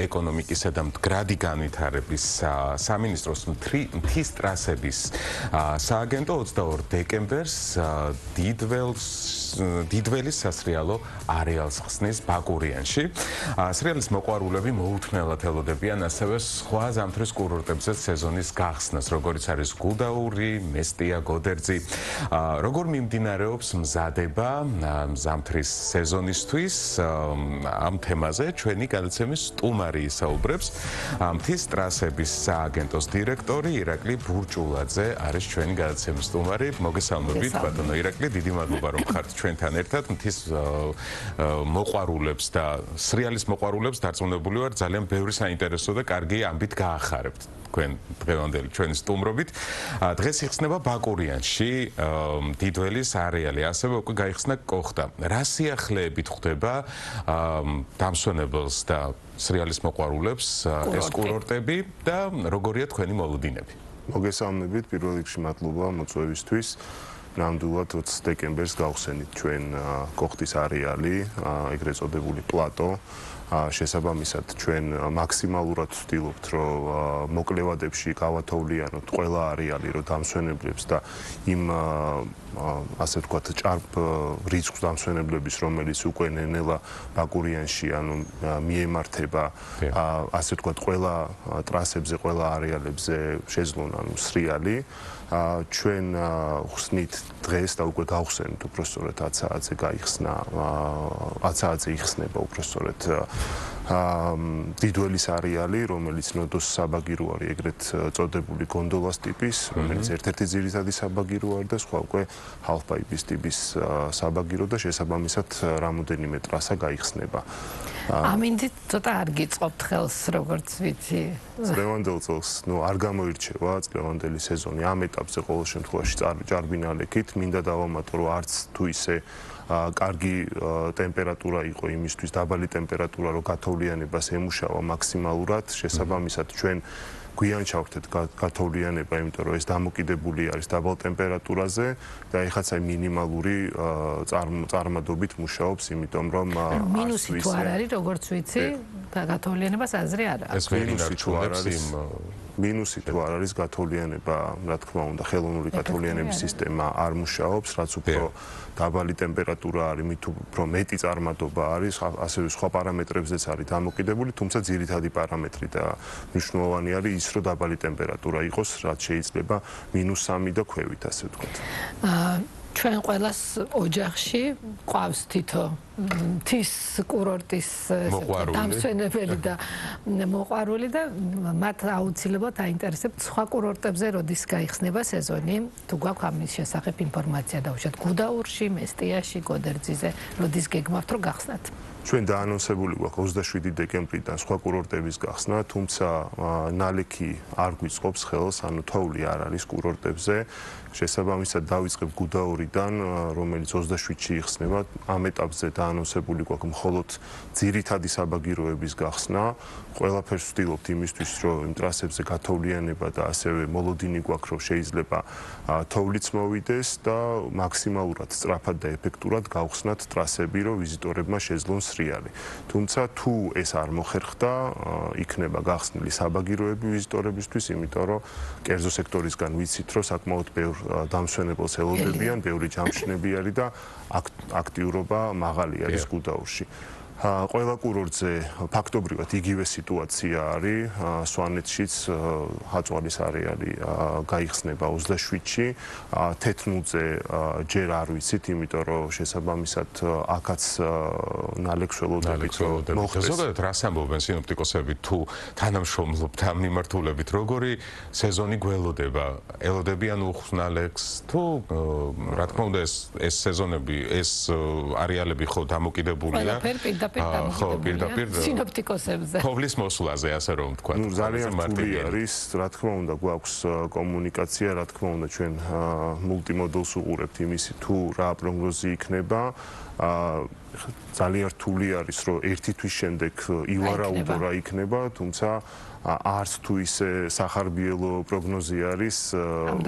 ეკონომიკისა და მდგრადი განვითარების სამინისტროს მთის ტრასების სააგენტო 22 დეკემბერს დიდველის სასრიალო არეალს ხსნის ბაკურიანში. სრიალის მოყვარულები მოუთმენლად ელოდებიან ასევე სხვა ზამთრის კურორტებზე სეზონის გახსნას, როგორიც არის გუდაური, მესტია, გოდერძი. როგორ მიმდინარეობს მზადება ზამთრის სეზონისთვის, ამ თემაზე ჩვენი გადაცემის სტუმარი ისაუბრებს. მთის ტრასების სააგენტოს დირექტორი ირაკლი ბურჭულაძე არის ჩვენი გადაცემის სტუმარი. მოგესალმებით, ბატონო ირაკლი, დიდი მადლობა რომ ხართ ჩვენთან ერთად. მთის მოყვარულებს და სრიალის მოყვარულებს დარწმუნებული ვარ, ძალიან ბევრი საინტერესო და კარგი ამბით გაახარებთ თქვენ დღევანდელი ჩვენი სტუმრობით. დღეს იხსნება ბაკურიანში დიდველის არეალი, ასევე უკვე გაიხსნა კოხტა. რა სიახლეებით ხვდება დამსვენებელს და სრიალის მოყვარულებს ეს კურორტები და როგორია თქვენი მოლოდინები? მოგესალმებით, პირველ რიგში მადლობა მოწვევისთვის. ნამდვილად 20 დეკემბერს გავხსენით ჩვენ კოხტის არეალი, ეგრეთ წოდებული პლატო. შესაბამისად ჩვენ მაქსიმალურად ვცდილობთ, რომ მოკლევადებში გავათოვლიანოთ ყველა არეალი, რომ დამსვენებლებს და იმ ასე ვთქვათ ჭარბ რიცხვს დამსვენებლების, რომელიც უკვე ნელ-ნელა ბაკურიანში მიემართება, ასე ვთქვათ ყველა ტრასებზე, ყველა არეალებზე შეძლონ სრიალი. ჩვენ ხსნით დღეს და უკვე გავხსენით უпростоრეთ 10 საათზე გაიხსნა 10 საათზე იხსნება უпростоრეთ დიდველის არეალი, რომელიც ნოდოს საბაგირო არის, ეგრეთ წოდებული გონდოლას ტიპის, რომელიც ერთ-ერთი ძირითადი საბაგირო არის და სხვა უკვე ჰალფპაიპის ტიპის საბაგირო და შესაბამისად რამოდენიმე ტრასა გაიხსნება. ამინდით ცოტა არ გიწყობთ ხელს, როგორც ვიცი. წლევანდელ წელს, არ გამოირჩევა წლევანდელი სეზონი ამ ეტაპზე ყოველ შემთხვევაში ჭარბი ნალექით, მინდა დავამატო, რომ არც თუ ისე კარგი ტემპერატურა იყო იმისთვის, დაბალი ტემპერატურა, რომ გათოვლიანებას ემუშავა მაქსიმალურად, შესაბამისად ჩვენ გვიან ჩავხდეთ გათოვლიანება, იმიტომ რომ ეს დამოკიდებული არის დაბალ ტემპერატურაზე და ეხაც აი მინიმალური წარმადობით მუშაობს, იმიტომ რომ მინუსი თუ არ არის, როგორც ვიცი, გათოვლიანებას აზრი არ აქვს. ეს ვერინარ თუ არ არის მინუსი თუ არ არის გათოვლიანება, რა თქმა უნდა, ხელოვნური გათოვლიანების სისტემა არ მუშაობს, რაც უფრო დაბალი ტემპერატურა არის, მით უფრო მეტი წარმადობა არის, ასევე სხვა პარამეტრებზეც არის დამოკიდებული, თუმცა ძირითადი პარამეტრი და მნიშვნელოვანი არის ის, რომ დაბალი ტემპერატურა იყოს, რაც შეიძლება -3 და ქვევით, ასე ვთქვათ. ჩვენ ყველას ოჯახში ყავს თითო მთის კურორტის დამსვენებელი და მოყვარული და მათ აუცილებლად აინტერესებთ სხვა კურორტებზე როდის გაიხსნება სეზონი, თუ გვაქვს ამის შესახებ ინფორმაცია დაუშვათ გუდაურში, მესტიაში, გოდერძიზე, როდის გეგმავთ რომ გახსნათ? ჩვენ დაანონსებული გვაქვს 27 დეკემბრიდან სხვა კურორტების გახსნა, თუმცა ნალექი არ გვიწყობს ხელს, ანუ თოვლი არ არის კურორტებზე. შესაბამისად დავიწყებ გუდაურიდან, რომელიც 27-ში იხსნება. ამ ეტაპზე დაანონსებული გვაქვს მხოლოდ ძირითადი საბაგიროების გახსნა. ყველაფერს ვცდილობთ იმისთვის, რომ იმ ტრასებზე გათოვლიანება და ასევე მოლოდინი გვაქვს, რომ შეიძლება თოვლიც მოვიდეს და მაქსიმალურად სწრაფად და ეფექტურად გავხსნათ ტრასები, რომ ვიზიტორებმა შეძლონ სრიალი. თუმცა თუ ეს არ მოხერხდა, იქნება გახსნილი საბაგიროები ვიზიტორებისთვის, იმიტომ რომ კერძო სექტორისგან ვიცით, რომ საკმაოდ ბევრ დამსვენებელს ელოდებიან, ბევრი ჯამშნები არის და აქტიურობა მაღალი არის გუდაურში. ყველა კურორტზე ფაქტობრივად იგივე სიტუაცია არის. სვანეთშიც ჰაწვალის არეალი გაიხსნება 27-ში, თეთრმუძე ჯერ არ ვიცით, იმიტომ რომ შესაბამისად აქაც ნალექს ველოდებით მოხდეს. ზოგადად რას ამბობენ სინოპტიკოსები თუ თანამშრომლობთ ამ მიმართულებით, როგორი სეზონი გველოდება? ელოდებიან უხვს ნალექს თუ რა თქმა უნდა ეს სეზონები, ეს არეალები ხო დამოკიდებულია ხო, პირდაპირ სინოპტიკოსებზე. თოვლის მოსვლაზე, ასე რომ ვთქვა. ძალიან რთული არის, რა თქმა უნდა, გვაქვს კომუნიკაცია, რა თქმა უნდა, ჩვენ multimodal-ს უყურებთ იმისი თუ რა პროგნოზი იქნება. ძალიან რთული არის, რომ ერთი თვის შემდეგ ივარაუდო რა იქნება, თუმცა არც თუ ისე სახარბიელო პროგნოზი არის,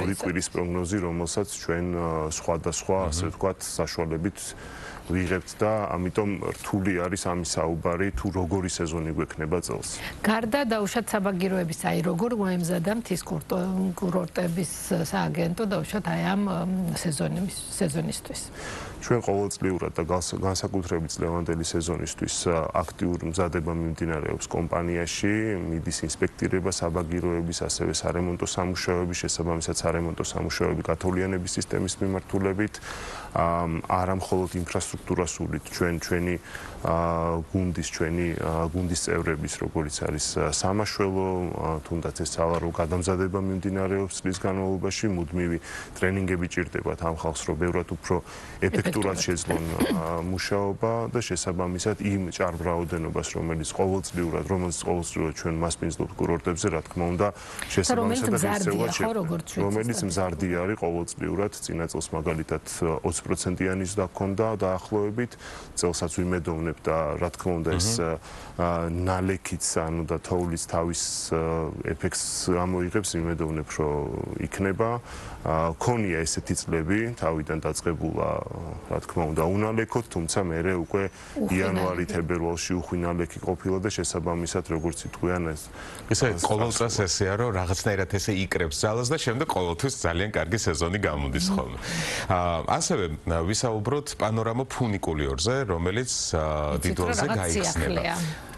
ორი კვირის პროგნოზი, რომელსაც ჩვენ სხვადასხვა, ასე ვთქვათ, საშუალებით ვიღებთ და ამიტომ რთული არის ამის საუბარი, თუ როგორი სეზონი გვექნება წელს. გარდა დაუშვათ საბაგიროების, აი როგორ მოემზადა მთის კურორტების სააგენტო დაუშვათ აი ამ სეზონისთვის. ჩვენ ყოველწლიურად და განსაკუთრებით ლევანდელი სეზონისთვის აქტიურ მზადება მიმდინარეობს კომპანიაში, მიდის ინსპექტირება საბაგიროების, ასევე სარემონტო სამუშაოების, შესაბამისად სარემონტო სამუშაოები გათოვლიანების სისტემის მიმართულებით, არა მხოლოდ ინფრასტრუქტურასულით, ჩვენი გუნდის წევრების, როგორც არის სამაშველო, თუნდაც ეს სალარო გადამზადება მიმდინარეობს წლის განმავლობაში, მუდმივი ტრენინგები ჭირდებათ ამ ხალხს, რომ ბევრად უფრო ეფექტურად შეძლონ მუშაობა და შესაბამისად იმ ჭარბ-რაოდენობას, რომელიც ყოველწლიურად ჩვენ მასპინძლობთ კურორტებზე, რა თქმა უნდა, შესაბამისად რომელიც მზარდი არის ყოველწლიურად, წინა წელს მაგალითად 20%-იანი ზრდა ჰქონდა დაახლოებით, წელსაც ვიმედოვნებ და რა თქმა უნდა ეს ნალექიც, ანუ და თოვლიც თავის ეფექტს გამოიღებს, ვიმედოვნებ, რომ იქნება. ქონია ესეთი წლები, თავიდან დაწყებულა, რა თქმა უნდა, უნალექოთ, თუმცა მერე უკვე იანვარი-თებერვალში უხვინალექი ყოფილა და შესაბამისად, როგორც იტყვიან ეს. ისე ყოველწელს ესეა, რომ რაღაცნაირად ესე იკრებს ძალას და შემდეგ ყოველთვის ძალიან კარგი სეზონი გამოდის ხოლმე. ასევე ვისაუბროთ პანორამა ფუნიკულიორზე, რომელიც დიდოლზე გაიხსნება.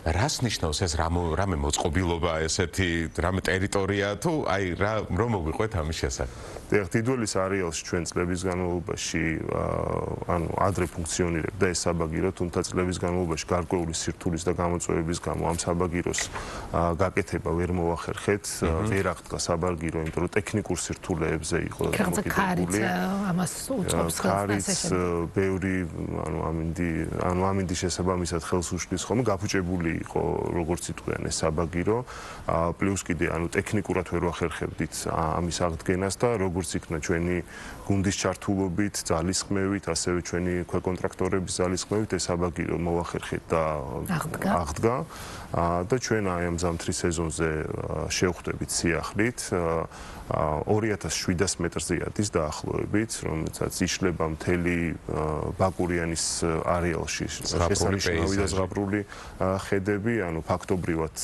რას ნიშნავს ეს რამე მოწყობილობა, ესეთი რამე ტერიტორია თუ აი რომ მოგვიყვეთ ამის შესახებ? დიდველის არეალში ჩვენ წლების განმავლობაში ანუ ადრე ფუნქციონირებდა ეს საბაგირო, თუმცა წლების განმავლობაში გარკვეული სირთულის და გამოწვევების გამო ამ საბაგიროს გაკეთება ვერ მოახერხეთ, ვერ აღდგა საბაგირო, იმიტომ რომ ტექნიკურ სირთულეებზე იყო დამოკიდებული. ამას უწყობს ხელს ბევრი ამინდი შესაბამისად ხელს უშლის ხოლმე, გაფუჭებული იყო როგორც იტყვიან ეს საბაგირო, პლუს კიდე ტექნიკურად ვერ ვახერხებდით ამის აღდგენას და როგორც იქნა ჩვენი გუნდის ჩართულობით, ძალისხმევით, ასევე ჩვენი ქვეკონტრაქტორების ძალისხმევით ეს საბაგირო მოახერხეთ და აღდგა და ჩვენ აი ამ ზამთრის სეზონზე შევხვდებით სიახლით 2700 მეტრზე ადის დაახლოებით, რომელსაც იშლება მთელი ბაკურიანის არეალში შესანიშნავი და ზღაპრული ხედები, ანუ ფაქტობრივად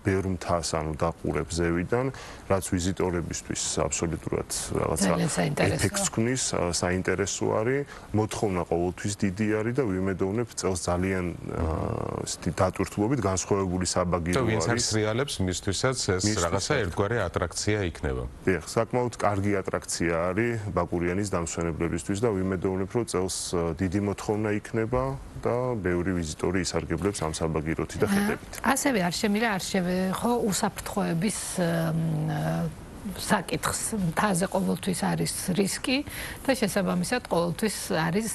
ბევრ მთას დაყურებს ზევიდან, რაც ვიზიტორებისთვის აბსოლუტურად რაღაცა ეფექტს ქმნის, საინტერესო არის, მოთხოვნა ყოველთვის დიდი არის და ვიმედოვნებ წელს ძალიან დატვირთულობით განსხვავებული საბაგირო არის. და ვინც არის რეალებს მისთვისაც ეს რაღაცა ერთგვარი ატრაქცია იქნება. საკმაოდ კარგი ატრაქცია არის ბაკურიანის დამსვენებლებისთვის და ვიმედოვნებ, რომ წელს დიდი მოთხოვნა იქნება და ბევრი ვიზიტორი ისარგებლებს ამ საბაგიროთი და ხედებით. ასევე არ შემიძლია არ შევეხო უსაფრთხოების საკითხს, მთაზე ყოველთვის არის რისკი და შესაბამისად ყოველთვის არის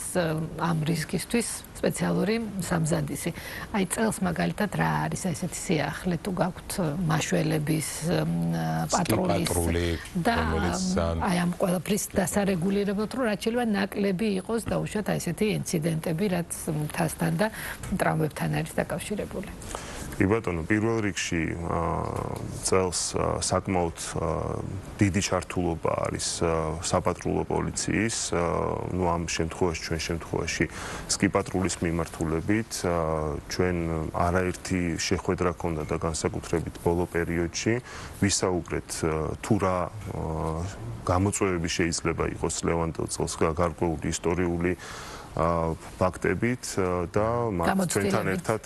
ამ რისკისთვის სპეციალური სამზადისი. აი წელს მაგალითად რა არის ესეთი სიახლე თუ გაქვთ მაშველების პატრულის და აი ამ ყველაფრის დასარეგულირებლად რომ რაც შეიძლება ნაკლები იყოს დაუშვათ აი ესეთი ინციდენტები რაც მთასთან და ტრავმებთან არის დაკავშირებული. კი ბატონო, პირველ რიგში წელს საკმაოდ დიდი ჩართულობა არის საპატრულო პოლიციის, ნუ ამ შემთხვევაში ჩვენ შემთხვევაში სკიპატრულის მიმართულებით, ჩვენ არაერთი შეხვედრა ჰქონდა და განსაკუთრებით ბოლო პერიოდში ვისაუბრეთ თუ რა გამოწვევები შეიძლება იყოს ლევანდელ წელს გარკვეული ისტორიული ფაქტებით და ჩვენთან ერთად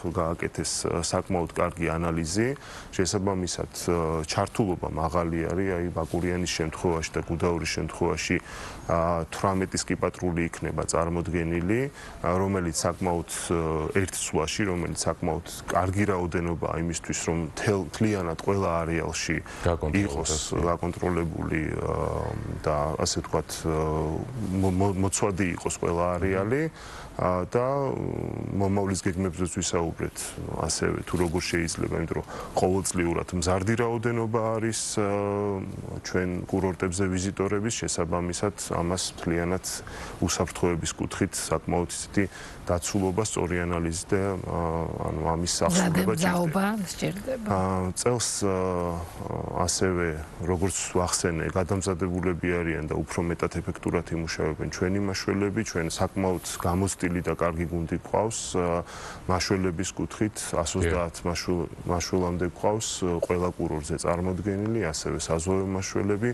გააკეთეს საკმაოდ კარგი ანალიზი. შესაბამისად, ჩართულობა მაღალი არის, აი ბაკურიანის შემთხვევაში და გუდაურის შემთხვევაში 18 სკიპატრული იქნება წარმოდგენილი, რომელიც საკმაოდ ერთ სვლაში, რომელიც საკმაოდ კარგი რაოდენობა იმისთვის, რომ მთლიანად ყველა არეალში იყოს გაკონტროლებული და ასე ვთქვათ, მოცვადი იყოს ყველა არეალი და მომავლის გეგმებზეც ვისაუბრეთ ასევე თუ როგორ შეიძლება, იმიტომ რომ ყოველწლიურად მზარდი რაოდენობა არის ჩვენ კურორტებზე ვიზიტორების, შესაბამისად ამას მთლიანად უსაფრთხოების კუთხით საკმაოდ ისეთი დაცულობა, სწორი ანალიზი და ანუ ამის ახსოვნება სჭირდება. წელს ასევე როგორც ვახსენე, გადამზადებულები არიან და უფრო მეტად ეფექტურად იმუშავებენ ჩვენი მაშველები, ჩვენ საკმაოდ გამოცდილი და კარგი გუნდი გვყავს მაშველების კუთხით, 130 მაშველამდე გვყავს ყველა კურორტზე წარმოდგენილი, ასევე საზღვაო მაშველები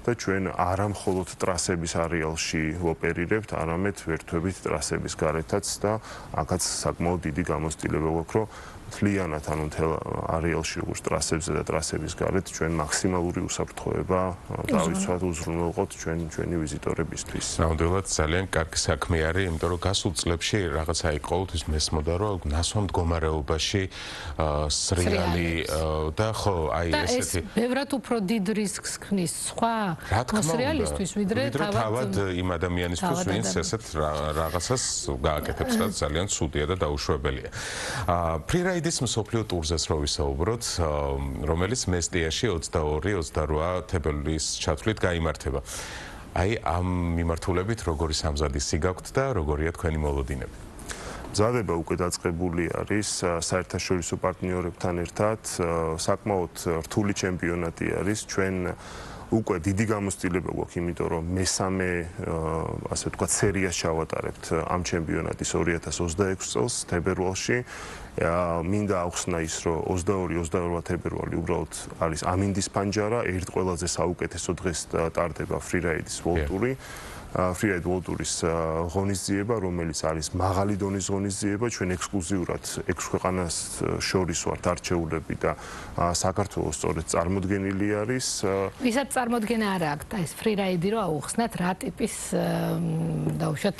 და ჩვენ არა მხოლოდ ტრასების არეალში ოპერირებთ, არამედ ვერთვებით ტრასების გარეთაც და აქაც საკმაოდ დიდი გამოცდილება გვაქვს, რომ მთლიანად ანუ მთელ არეალში როგორც ტრასებზე და ტრასების გარეთ ჩვენ მაქსიმალური უსაფრთხოება დავიცვათ, უზრუნველყოთ ჩვენი ვიზიტორებისთვის. ნამდვილად ძალიან კარგი საქმე არის, იმიტომ რომ გასულ წლებში რაღაცა იქ ყოველთვის მესმოდა, რომ ნასვამ მდგომარეობაში სრიალი და ხო, აი ესეთი ბევრად უფრო დიდ რისკს ქმნის სხვა სრიალისთვის, ვიდრე თავად იმ ადამიანისთვის, ვინც ესეთ რაღაცას გააკეთებს, რაც ძალიან ცუდია და დაუშვებელია. ფრირაიდის მსოფლიო ტურზეც რო ვისაუბროთ, რომელიც მესტიაში 22-28 თებერვლის ჩათვლით გაიმართება. აი ამ მიმართულებით როგორი სამზადისი გაქვთ და როგორია თქვენი მოლოდინები? მზადება უკვე დაწყებული არის საერთაშორისო პარტნიორებთან ერთად, საკმაოდ რთული ჩემპიონატი არის, ჩვენ უკვე დიდი გამოცდილება გვაქვს, იმიტომ რომ მესამე ასე ვთქვათ სერიას ჩავატარებთ ამ ჩემპიონატის 2026 წელს თებერვალში. მინდა ახსნა ის, რომ 22-28 თებერვალი უბრალოდ არის ამინდის პანჯარა, ერთ ყველაზე საუკეთესო დღეს ტარდება ფრირაიდის ვოლტური. ფრირაიდ ვოლტურის ღონისძიება, რომელიც არის მაღალი დონის ღონისძიება, ჩვენ ექსკლუზიურად 6 ქვეყანას შორის ვართ არჩეულები და საქართველოს სწორედ წარმოდგენილი არის. ვისაც წარმოდგენა არ აქვს ეს ფრირაიდი რო აუხსნათ რა ტიპის დაუშვათ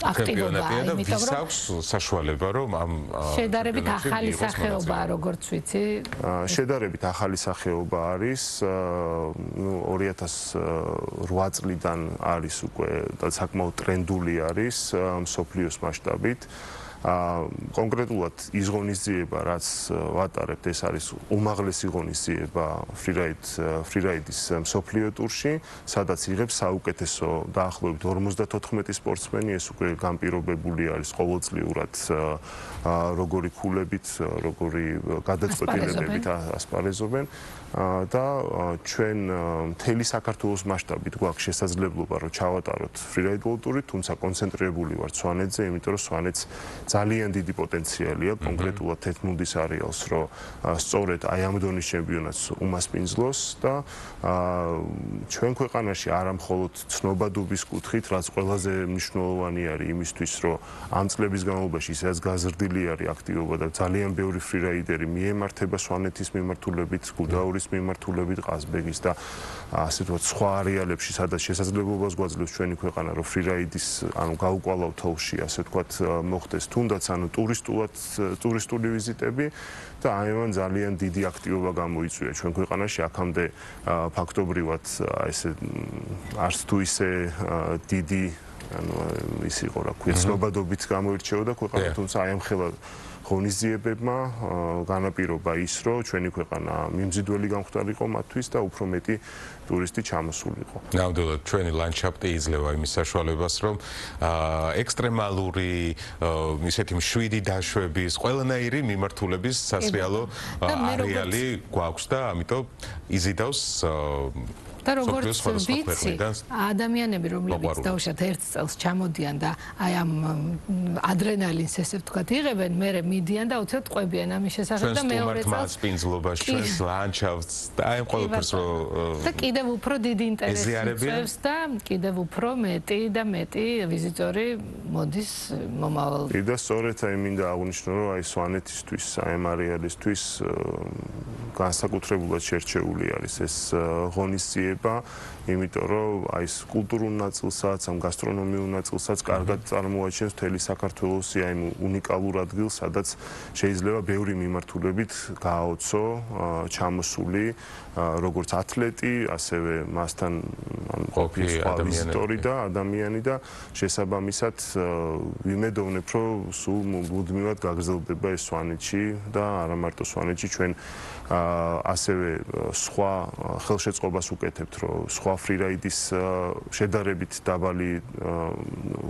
აქტივობაა, იმიტომ რომ აქვს საშუალება რომ ამ შედარებით ახალი სახეობაა, როგორც ვიცი. შედარებით ახალი სახეობა არის, 2008 წლიდან არის უკვე და საკმაოდ ტრენდული არის მსოფლიოს მასშტაბით. კონკრეტულად ის ღონისძიება, რაც ვატარებთ, ეს არის უმაღლესი ღონისძიება ფრირაიდის მსოფლიო ტურში, სადაც იღებს საუკეთესო დაახლოებით 54 სპორტსმენი, ეს უკვე განპირობებული არის ყოველწლიურად როგორი ქულებით, როგორი გადაწყვეტილებებით ასპარეზობენ და ჩვენ მთელი საქართველოს მასშტაბით გვაქვს შესაძლებლობა, რომ ჩავატაროთ ფრირაიდ ვოლტური, თუმცა კონცენტრირებული ვართ სვანეთზე, იმიტომ რომ სვანეთს ძალიან დიდი პოტენციალი აქვს კონკრეტულად თეთრმუდის არეალს, რომ სწორედ აი ამ დონის ჩემპიონატს უმასპინძლოს და ჩვენ ქვეყანაში არა მხოლოდ ცნობადობის კუთხით, რაც ყველაზე მნიშვნელოვანი არის იმისთვის, რომ ამ წლების განმავლობაში ისაც გაზრდილი არის აქტივობა და ძალიან ბევრი ფრირაიდერი მიემართება სვანეთის მიმართულებით, გუდაურის მიმართულებით, ყაზბეგის და ასე ვთქვათ სხვა არეალებში, სადაც შესაძლებლობას გვაძლევს ჩვენი ქვეყანა, რომ ფრირაიდის ანუ გაუკვალავ თოვლში, ასე ვთქვათ, მოხდეს თუნდაც ანუ ტურისტული ვიზიტები და აი ამან ძალიან დიდი აქტივობა გამოიწვია ჩვენ ქვეყანაში აქამდე ფაქტობრივად ესე არც თუ ისე დიდი ანუ ის იყო რა ქვია ცნობადობით გამოირჩეოდა ქვეყანა, თუმცა აი ამ ხელა ღონისძიებებმა განაპირობა ის, რომ ჩვენი ქვეყანა მიმზიდველი გამختارიყო მათთვის და უფრო მეტი ტურისტი ჩამოსულიყო. ნამდვილად ჩვენი ლანდშაფტი იძლევა იმის საშუალებას, რომ ექსტრემალური ისეთი მშვიდი დაშვების, ყველანაირი მიმართულების სასრიალო არეალი გვაქვს და ამიტომ იზიდავს და როგორც ვიცი, ადამიანები, რომლებიც დაუშვათ ერთ წელს ჩამოდიან და აი ამ ადრენალინს ესე ვთქვათ იღებენ, მერე მიდიან და უცებ ტყვებიან ამის შესახებ და მეორე წელს სპინძლობას, ჩვენს ლანდშაფტს და აი ამ ყველაფერს რო და კიდევ უფრო დიდი ინტერესი იწვევს და კიდევ უფრო მეტი და მეტი ვიზიტორი მოდის მომავალ. და სწორედ აი მინდა აღვნიშნო, რომ აი სვანეთისთვის, აი ამ არეალისთვის განსაკუთრებულად შერჩეული არის ეს ღონისძიება გახსნილება, იმიტომ რომ აი ეს კულტურულ ნაწილსაც, ამ გასტრონომიულ ნაწილსაც კარგად წარმოაჩენს მთელი საქართველოსი აი უნიკალურ ადგილს, სადაც შეიძლება ბევრი მიმართულებით გააოცო ჩამოსული როგორც ათლეტი, ასევე მასთან ყოფილი ვიზიტორი და ადამიანი და შესაბამისად ვიმედოვნებ, რომ სულ მუდმივად გაგრძელდება ეს სვანეთში და არა მარტო სვანეთში, ჩვენ ასევე სხვა ხელშეწყობას უკეთებთ, რომ სხვა ფრირაიდის შედარებით დაბალი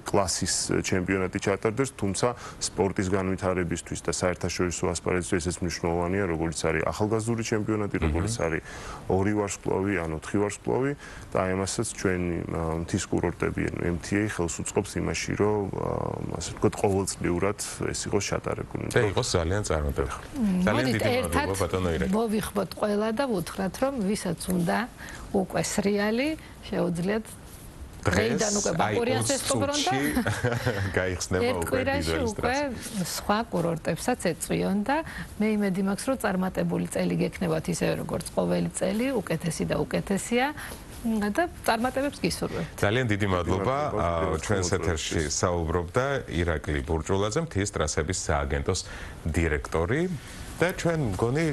კლასის ჩემპიონატი ჩატარდეს, თუმცა სპორტის განვითარებისთვის და საერთაშორისო ასპარეზისთვის ესეც მნიშვნელოვანია, როგორც არის ახალგაზრდული ჩემპიონატი, როგორც არის 2 ვარსკვლავი, ან 4 ვარსკვლავი და აი ამასაც ჩვენი მთის კურორტები MTA ხელს უწყობს იმაში, რომ ასე ვთქვათ, ყოველწლიურად ეს იყოს ჩატარებული. და იყოს ძალიან წარმატებული. ძალიან დიდი მადლობა ბატონო ირაკლი. მოვიხმოთ ყველა და ვუთხრათ, რომ ვისაც უნდა უკვე სრიალი შეუძლიათ დღეიდან უკვე ბაკურიანს ესწრონ და გაიხსნება უკვე დიდოლის უკვე სხვა კურორტებსაც ეწვიონ და მე იმედი მაქვს, რომ წარმატებული წელი გექნებათ ისევე როგორც ყოველი წელი, უკეთესი და უკეთესია. და წარმატებებს გისურვებთ. ძალიან დიდი მადლობა. ჩვენს ეთერში საუბრობდა ირაკლი ბურჭულაძე, მთის ტრასების სააგენტოს დირექტორი და ჩვენ მგონი